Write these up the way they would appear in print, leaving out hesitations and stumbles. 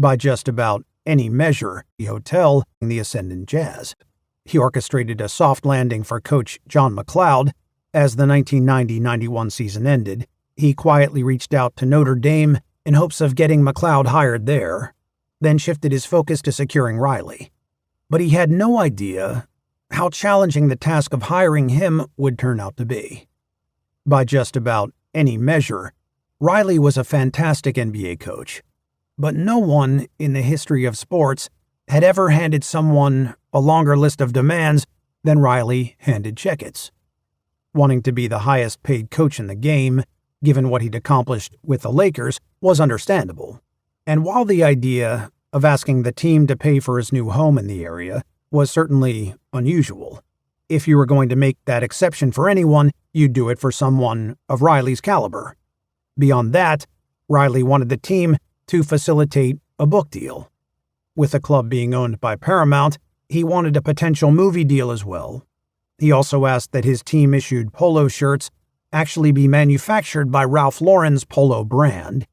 By just about any measure, the hotel in the Ascendant Jazz. He orchestrated a soft landing for coach John McLeod. As the 1990-91 season ended, he quietly reached out to Notre Dame in hopes of getting McLeod hired there, then shifted his focus to securing Riley. But he had no idea how challenging the task of hiring him would turn out to be. By just about any measure, Riley was a fantastic NBA coach, but no one in the history of sports had ever handed someone a longer list of demands than Riley handed Checketts. Wanting to be the highest-paid coach in the game, given what he'd accomplished with the Lakers, was understandable. And while the idea of asking the team to pay for his new home in the area was certainly unusual, if you were going to make that exception for anyone, you'd do it for someone of Riley's caliber. Beyond that, Riley wanted the team to facilitate a book deal. With the club being owned by Paramount, he wanted a potential movie deal as well. He also asked that his team-issued polo shirts actually be manufactured by Ralph Lauren's polo brand,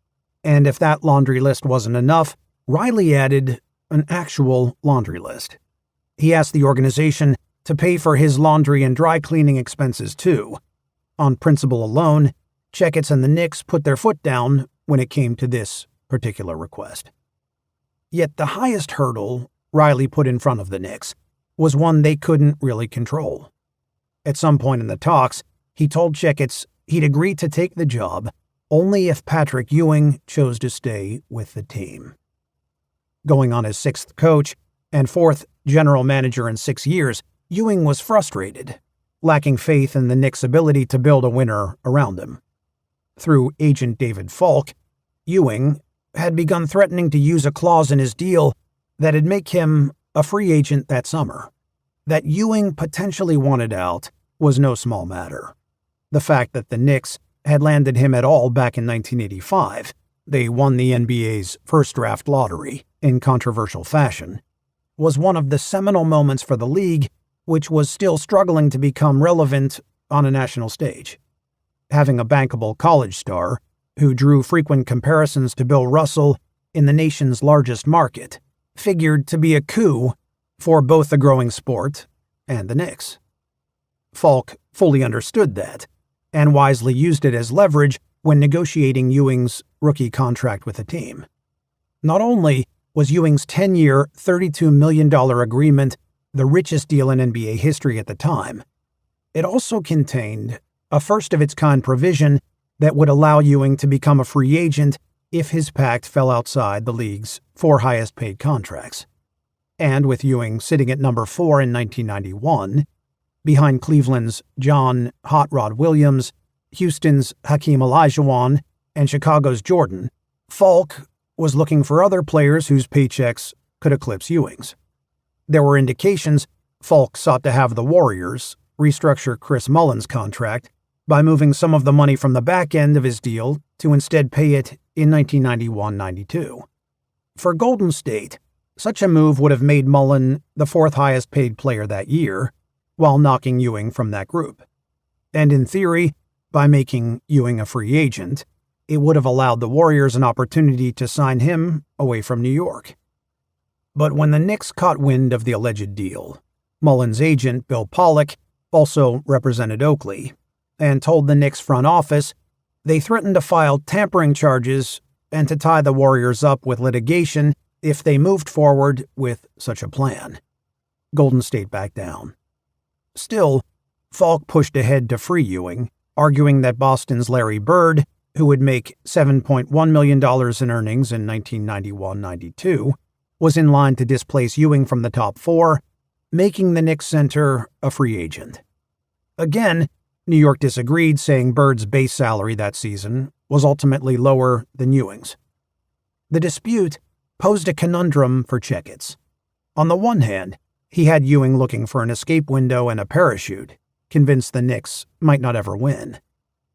and if that laundry list wasn't enough, Riley added an actual laundry list. He asked the organization to pay for his laundry and dry cleaning expenses too. On principle alone, Checketts and the Knicks put their foot down when it came to this particular request. Yet the highest hurdle Riley put in front of the Knicks was one they couldn't really control. At some point in the talks, he told Checketts he'd agree to take the job only if Patrick Ewing chose to stay with the team. Going on his sixth coach and fourth general manager in 6 years, Ewing was frustrated, lacking faith in the Knicks' ability to build a winner around him. Through agent David Falk, Ewing had begun threatening to use a clause in his deal that'd make him a free agent that summer. That Ewing potentially wanted out was no small matter. The fact that the Knicks had landed him at all back in 1985, they won the NBA's first draft lottery in controversial fashion, was one of the seminal moments for the league, which was still struggling to become relevant on a national stage. Having a bankable college star, who drew frequent comparisons to Bill Russell in the nation's largest market, figured to be a coup for both the growing sport and the Knicks. Falk fully understood that, and wisely used it as leverage when negotiating Ewing's rookie contract with the team. Not only was Ewing's 10-year, $32 million agreement the richest deal in NBA history at the time, it also contained a first-of-its-kind provision that would allow Ewing to become a free agent if his pact fell outside the league's 4 highest-paid contracts. And with Ewing sitting at number 4 in 1991, behind Cleveland's John Hot Rod Williams, Houston's Hakeem Olajuwon, and Chicago's Jordan, Falk was looking for other players whose paychecks could eclipse Ewing's. There were indications Falk sought to have the Warriors restructure Chris Mullin's contract by moving some of the money from the back end of his deal to instead pay it in 1991-92. For Golden State, such a move would have made Mullin the 4th highest paid player that year, while knocking Ewing from that group. And in theory, by making Ewing a free agent, it would have allowed the Warriors an opportunity to sign him away from New York. But when the Knicks caught wind of the alleged deal, Mullin's agent, Bill Pollock, also represented Oakley, and told the Knicks front office they threatened to file tampering charges and to tie the Warriors up with litigation if they moved forward with such a plan. Golden State backed down. Still, Falk pushed ahead to free Ewing, arguing that Boston's Larry Bird, who would make $7.1 million in earnings in 1991-92, was in line to displace Ewing from the top 4, making the Knicks center a free agent. Again, New York disagreed, saying Bird's base salary that season was ultimately lower than Ewing's. The dispute posed a conundrum for Checketts. On the one hand, he had Ewing looking for an escape window and a parachute, convinced the Knicks might not ever win.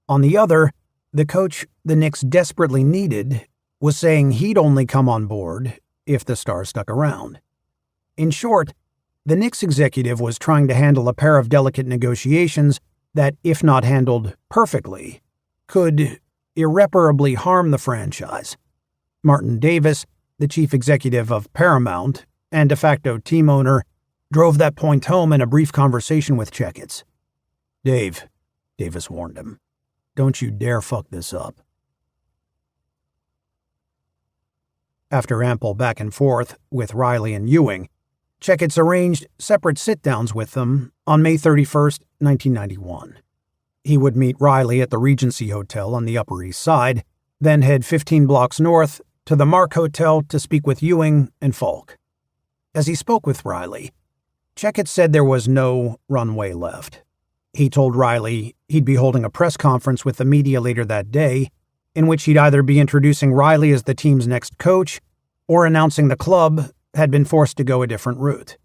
On the other, the coach the Knicks desperately needed was saying he'd only come on board if the star stuck around. In short, the Knicks executive was trying to handle a pair of delicate negotiations that, if not handled perfectly, could irreparably harm the franchise. Martin Davis, the chief executive of Paramount and de facto team owner, drove that point home in a brief conversation with Checketts. "Dave," Davis warned him, "don't you dare fuck this up." After ample back and forth with Riley and Ewing, Checketts arranged separate sit-downs with them on May 31st, 1991. He would meet Riley at the Regency Hotel on the Upper East Side, then head 15 blocks north to the Mark Hotel to speak with Ewing and Falk. As he spoke with Riley, Checketts said there was no runway left. He told Riley he'd be holding a press conference with the media later that day, in which he'd either be introducing Riley as the team's next coach or announcing the club had been forced to go a different route.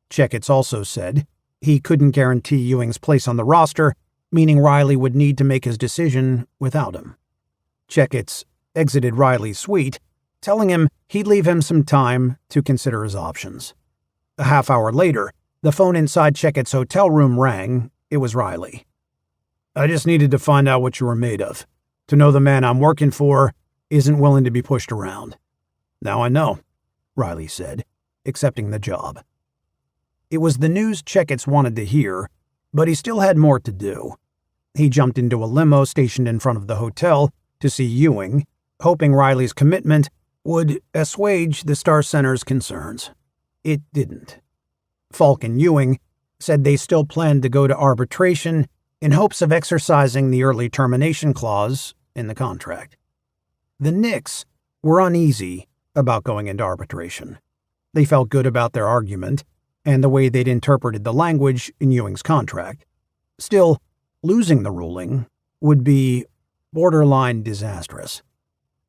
Checketts also said he couldn't guarantee Ewing's place on the roster, meaning Riley would need to make his decision without him. Checketts exited Riley's suite, telling him he'd leave him some time to consider his options. A half hour later, the phone inside Checketts' hotel room rang. It was Riley. "I just needed to find out what you were made of. To know the man I'm working for isn't willing to be pushed around." "Now I know," Riley said, accepting the job. It was the news Checketts wanted to hear, but he still had more to do. He jumped into a limo stationed in front of the hotel to see Ewing, hoping Riley's commitment would assuage the Star Center's concerns. It didn't. Falk and Ewing said they still planned to go to arbitration in hopes of exercising the early termination clause in the contract. The Knicks were uneasy about going into arbitration. They felt good about their argument and the way they'd interpreted the language in Ewing's contract. Still, losing the ruling would be borderline disastrous,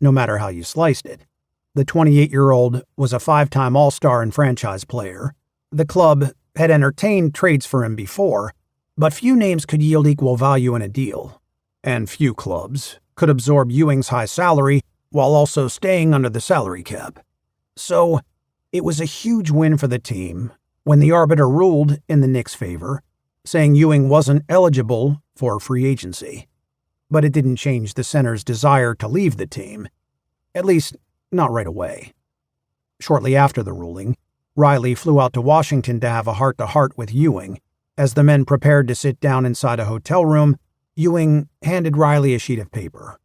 no matter how you sliced it. The 28-year-old was a 5-time All-Star and franchise player. The club had entertained trades for him before, but few names could yield equal value in a deal, and few clubs could absorb Ewing's high salary while also staying under the salary cap. So, it was a huge win for the team when the arbiter ruled in the Knicks' favor, saying Ewing wasn't eligible for free agency. But it didn't change the center's desire to leave the team, at least not right away. Shortly after the ruling, Riley flew out to Washington to have a heart-to-heart with Ewing. As the men prepared to sit down inside a hotel room, Ewing handed Riley a sheet of paper.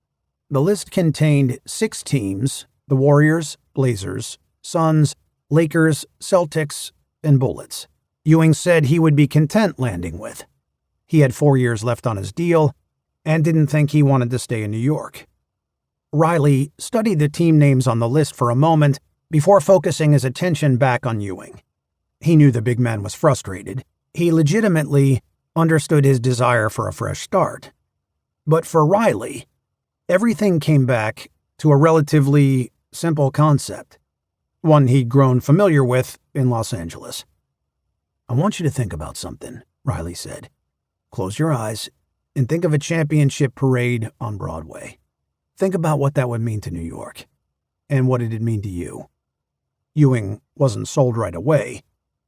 The list contained 6 teams: the Warriors, Blazers, Suns, Lakers, Celtics, and Bullets. Ewing said he would be content landing with. He had 4 years left on his deal and didn't think he wanted to stay in New York. Riley studied the team names on the list for a moment before focusing his attention back on Ewing. He knew the big man was frustrated. He legitimately understood his desire for a fresh start. But for Riley, everything came back to a relatively simple concept, one he'd grown familiar with in Los Angeles. "I want you to think about something," Riley said. "Close your eyes and think of a championship parade on Broadway. Think about what that would mean to New York, and what it'd mean to you." Ewing wasn't sold right away,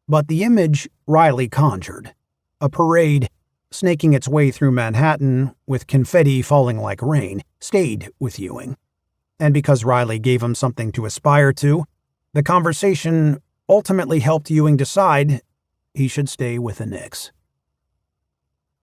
but the image Riley conjured, a parade snaking its way through Manhattan with confetti falling like rain, stayed with Ewing. And because Riley gave him something to aspire to, the conversation ultimately helped Ewing decide he should stay with the Knicks.